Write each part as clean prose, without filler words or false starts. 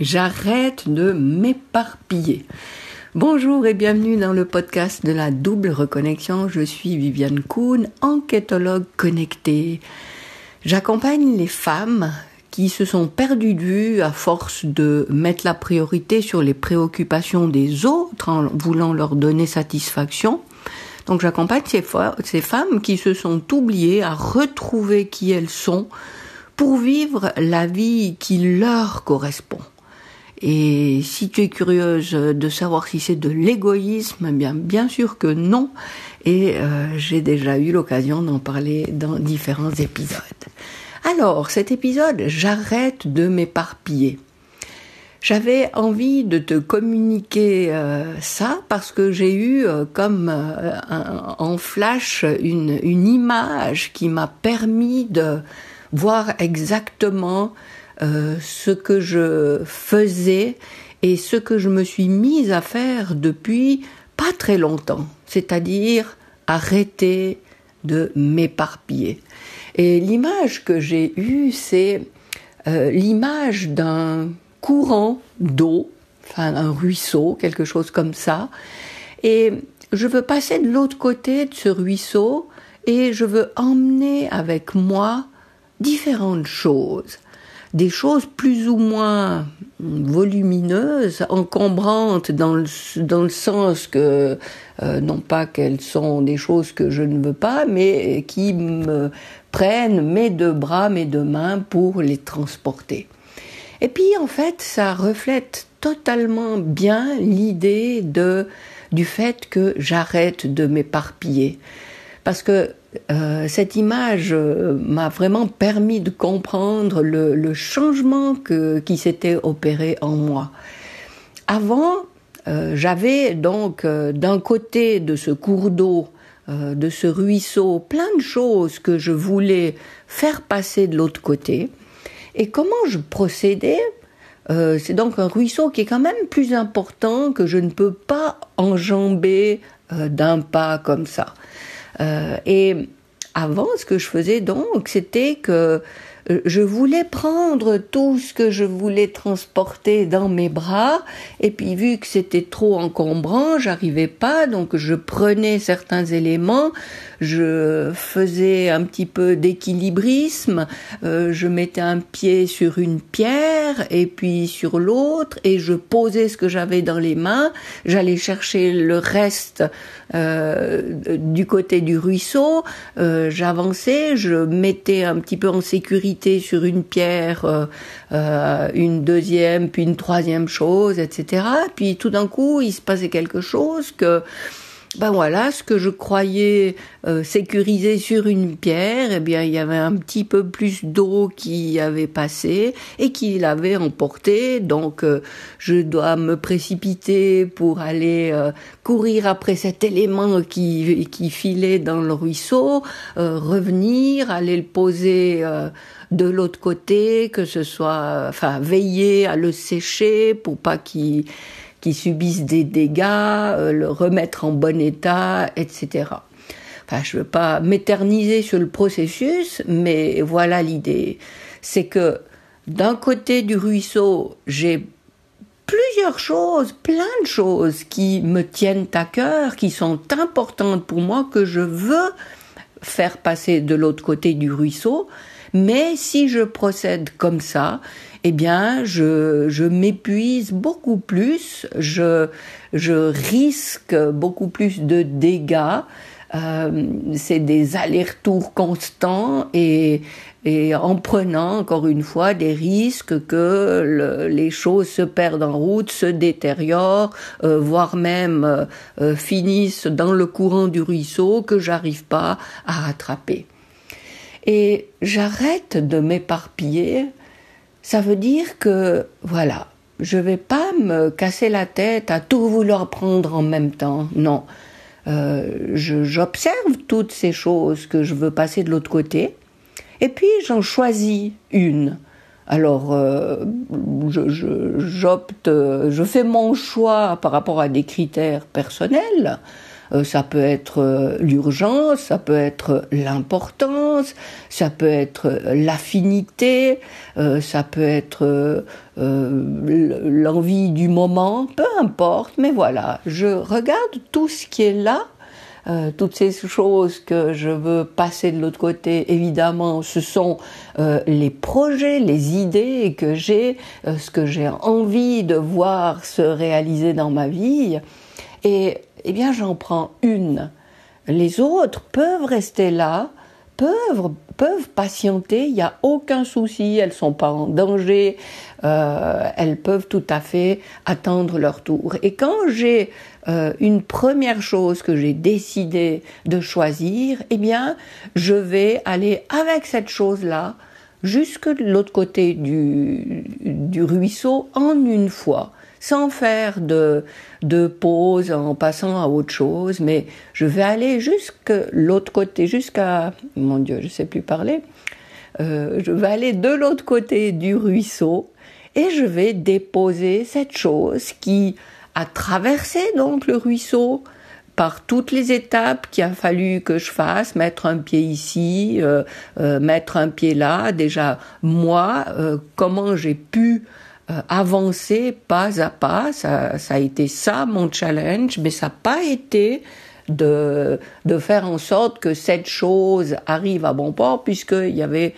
J'arrête de m'éparpiller. Bonjour et bienvenue dans le podcast de la double reconnexion. Je suis Viviane Kuhn, enquêtologue connectée. J'accompagne les femmes qui se sont perdues de vue à force de mettre la priorité sur les préoccupations des autres en voulant leur donner satisfaction. Donc j'accompagne ces femmes qui se sont oubliées à retrouver qui elles sont pour vivre la vie qui leur correspond. Et si tu es curieuse de savoir si c'est de l'égoïsme, bien sûr que non. Et j'ai déjà eu l'occasion d'en parler dans différents épisodes. Alors, cet épisode, j'arrête de m'éparpiller. J'avais envie de te communiquer ça parce que j'ai eu en flash une image qui m'a permis de voir exactement ce que je faisais et ce que je me suis mise à faire depuis pas très longtemps, c'est-à-dire arrêter de m'éparpiller. Et l'image que j'ai eue, c'est l'image d'un courant d'eau, enfin un ruisseau, quelque chose comme ça, et je veux passer de l'autre côté de ce ruisseau et je veux emmener avec moi différentes choses. Des choses plus ou moins volumineuses, encombrantes dans le sens que, non pas qu'elles sont des choses que je ne veux pas, mais qui me prennent mes deux bras, mes deux mains pour les transporter. Et puis en fait, ça reflète totalement bien l'idée du fait que j'arrête de m'éparpiller. Parce que cette image m'a vraiment permis de comprendre le changement qui s'était opéré en moi. Avant, j'avais donc d'un côté de ce cours d'eau, de ce ruisseau, plein de choses que je voulais faire passer de l'autre côté. Et comment je procédais ? C'est donc un ruisseau qui est quand même plus important, que je ne peux pas enjamber d'un pas comme ça. Et avant, ce que je faisais donc, c'était que je voulais prendre tout ce que je voulais transporter dans mes bras, et puis vu que c'était trop encombrant, j'arrivais pas, donc je prenais certains éléments, je faisais un petit peu d'équilibrisme, je mettais un pied sur une pierre et puis sur l'autre, et je posais ce que j'avais dans les mains, j'allais chercher le reste du côté du ruisseau, j'avançais, je mettais un petit peu en sécurité sur une pierre, une deuxième, puis une troisième chose, etc. Puis tout d'un coup, il se passait quelque chose que, ce que je croyais sécurisé sur une pierre, il y avait un petit peu plus d'eau qui avait passé et qui l'avait emporté. Donc, je dois me précipiter pour aller courir après cet élément qui filait dans le ruisseau, revenir, aller le poser de l'autre côté, que ce soit, veiller à le sécher pour pas qu'il subissent des dégâts, le remettre en bon état, etc. Je ne veux pas m'éterniser sur le processus, mais voilà l'idée. C'est que d'un côté du ruisseau, j'ai plusieurs choses, plein de choses qui me tiennent à cœur, qui sont importantes pour moi, que je veux faire passer de l'autre côté du ruisseau. Mais si je procède comme ça, je m'épuise beaucoup plus, je risque beaucoup plus de dégâts. C'est des allers-retours constants et en prenant encore une fois des risques que les choses se perdent en route, se détériorent, voire même finissent dans le courant du ruisseau que j'arrive pas à rattraper. Et j'arrête de m'éparpiller. Ça veut dire que, je vais pas me casser la tête à tout vouloir prendre en même temps. Non. J'observe toutes ces choses que je veux passer de l'autre côté, et puis j'en choisis une. Alors, je fais mon choix par rapport à des critères personnels. Ça peut être l'urgence, ça peut être l'importance, ça peut être l'affinité, ça peut être l'envie du moment, peu importe, mais voilà, je regarde tout ce qui est là. Toutes ces choses que je veux passer de l'autre côté, évidemment, ce sont les projets, les idées que j'ai, ce que j'ai envie de voir se réaliser dans ma vie. Et eh bien, j'en prends une. Les autres peuvent rester là, peuvent patienter, il n'y a aucun souci, elles ne sont pas en danger, elles peuvent tout à fait attendre leur tour. Et quand j'ai une première chose que j'ai décidé de choisir, eh bien, je vais aller avec cette chose-là jusque de l'autre côté du ruisseau en une fois, sans faire de pause en passant à autre chose, mais je vais aller jusque l'autre côté, jusqu'à, mon Dieu, je sais plus parler, je vais aller de l'autre côté du ruisseau et je vais déposer cette chose qui a traversé donc le ruisseau par toutes les étapes qu'il a fallu que je fasse, mettre un pied ici, mettre un pied là. Déjà, moi, comment j'ai pu avancer pas à pas, ça a été ça mon challenge, mais ça n'a pas été de faire en sorte que cette chose arrive à bon port, puisqu'il y avait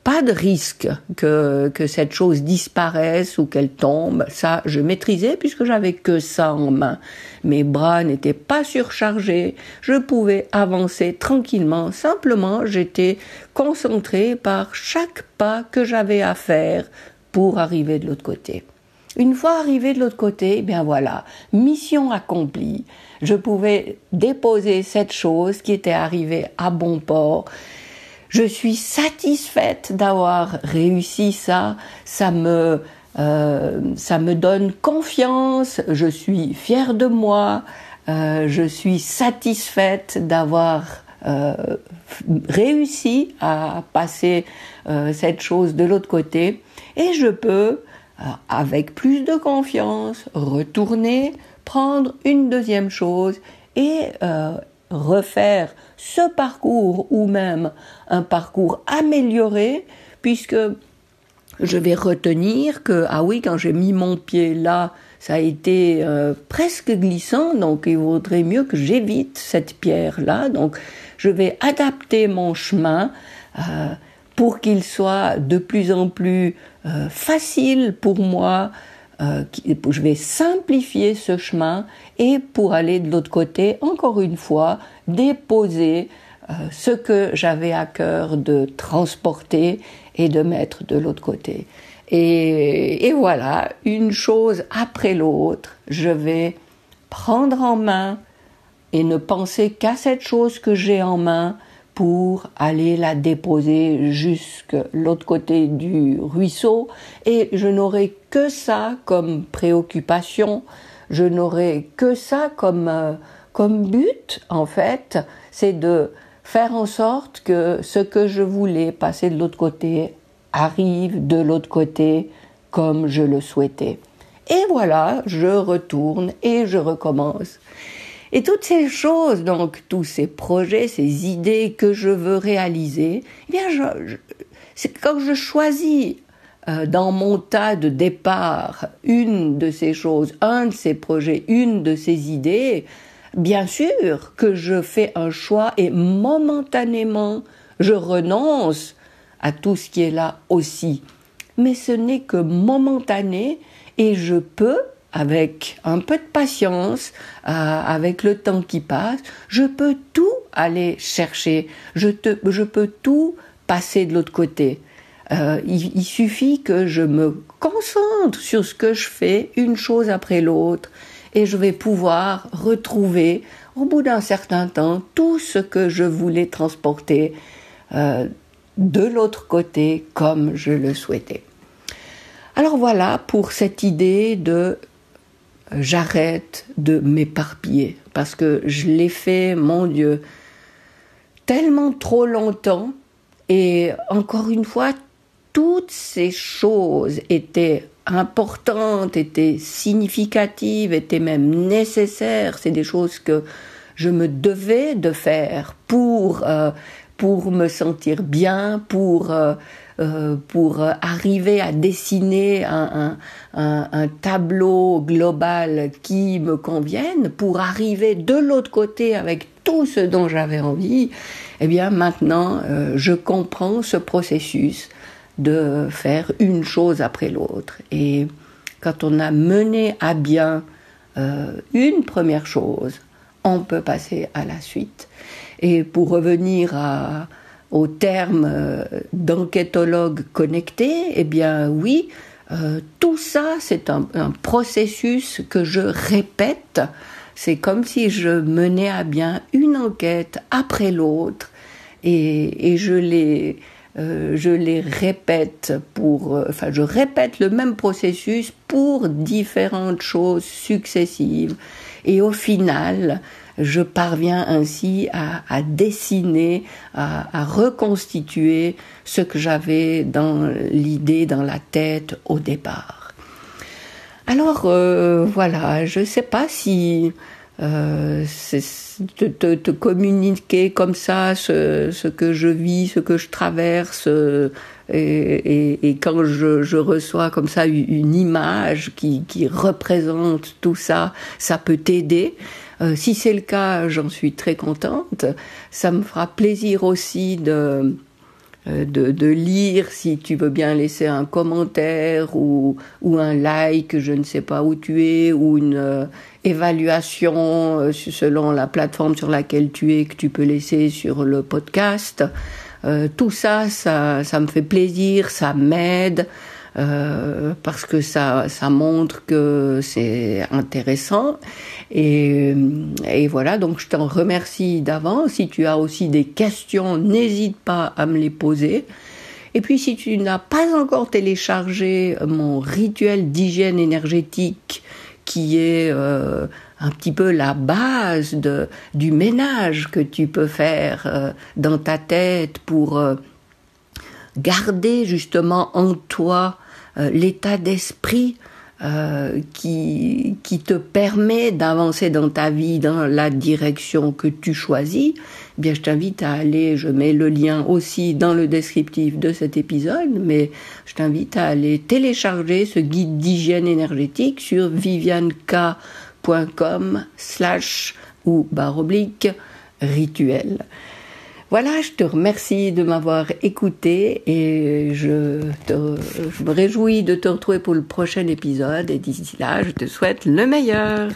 pas de risque que cette chose disparaisse ou qu'elle tombe. Ça, je maîtrisais puisque j'avais que ça en main. Mes bras n'étaient pas surchargés. Je pouvais avancer tranquillement. Simplement, j'étais concentrée par chaque pas que j'avais à faire pour arriver de l'autre côté. Une fois arrivé de l'autre côté, bien voilà, mission accomplie. Je pouvais déposer cette chose qui était arrivée à bon port. Je suis satisfaite d'avoir réussi ça. Ça me donne confiance. Je suis fière de moi. Je suis satisfaite d'avoir réussi à passer cette chose de l'autre côté. Et je peux, avec plus de confiance, retourner, prendre une deuxième chose et refaire ce parcours ou même un parcours amélioré, puisque je vais retenir que, ah oui, quand j'ai mis mon pied là, ça a été presque glissant, donc il vaudrait mieux que j'évite cette pierre-là. Donc je vais adapter mon chemin pour qu'il soit de plus en plus facile pour moi. Je vais simplifier ce chemin et pour aller de l'autre côté, encore une fois, déposer ce que j'avais à cœur de transporter et de mettre de l'autre côté. Et voilà, une chose après l'autre, je vais prendre en main et ne penser qu'à cette chose que j'ai en main pour aller la déposer jusqu'à l'autre côté du ruisseau. Et je n'aurai que ça comme préoccupation, je n'aurai que ça comme but, en fait, c'est de faire en sorte que ce que je voulais passer de l'autre côté arrive de l'autre côté comme je le souhaitais. Et voilà, je retourne et je recommence. Et toutes ces choses, donc tous ces projets, ces idées que je veux réaliser, eh bien, c'est quand je choisis dans mon tas de départ une de ces choses, un de ces projets, une de ces idées, bien sûr que je fais un choix et momentanément, je renonce à tout ce qui est là aussi. Mais ce n'est que momentané et je peux, avec un peu de patience, avec le temps qui passe, je peux tout aller chercher, je peux tout passer de l'autre côté. Il suffit que je me concentre sur ce que je fais, une chose après l'autre, et je vais pouvoir retrouver, au bout d'un certain temps, tout ce que je voulais transporter de l'autre côté comme je le souhaitais. Alors voilà pour cette idée de j'arrête de m'éparpiller, parce que je l'ai fait, mon Dieu, tellement trop longtemps, et encore une fois, toutes ces choses étaient importantes, étaient significatives, étaient même nécessaires. C'est des choses que je me devais de faire pour me sentir bien, pour arriver à dessiner un tableau global qui me convienne, pour arriver de l'autre côté avec tout ce dont j'avais envie, eh bien maintenant je comprends ce processus de faire une chose après l'autre. Et quand on a mené à bien une première chose, on peut passer à la suite. Et pour revenir au terme d'enquêtologue connecté, eh bien oui, tout ça c'est un processus que je répète. C'est comme si je menais à bien une enquête après l'autre et je les répète je répète le même processus pour différentes choses successives. Et au final, je parviens ainsi à dessiner, à reconstituer ce que j'avais dans l'idée, dans la tête au départ. Alors voilà, je ne sais pas si te communiquer comme ça ce que je vis, ce que je traverse, et quand je reçois comme ça une image qui représente tout ça, ça peut t'aider. Si c'est le cas, j'en suis très contente. Ça me fera plaisir aussi de lire, si tu veux bien laisser un commentaire ou un like, je ne sais pas où tu es, ou une évaluation selon la plateforme sur laquelle tu es, que tu peux laisser sur le podcast. Tout ça me fait plaisir, ça m'aide, parce que ça montre que c'est intéressant. Et voilà, donc je t'en remercie d'avance. Si tu as aussi des questions, n'hésite pas à me les poser. Et puis si tu n'as pas encore téléchargé mon rituel d'hygiène énergétique, qui est un petit peu la base du ménage que tu peux faire dans ta tête pour garder justement en toi l'état d'esprit qui te permet d'avancer dans ta vie dans la direction que tu choisis, eh bien je t'invite à aller, je mets le lien aussi dans le descriptif de cet épisode, mais je t'invite à aller télécharger ce guide d'hygiène énergétique sur vivianeka.com/rituel. Voilà, je te remercie de m'avoir écouté et je me réjouis de te retrouver pour le prochain épisode. Et d'ici là, je te souhaite le meilleur.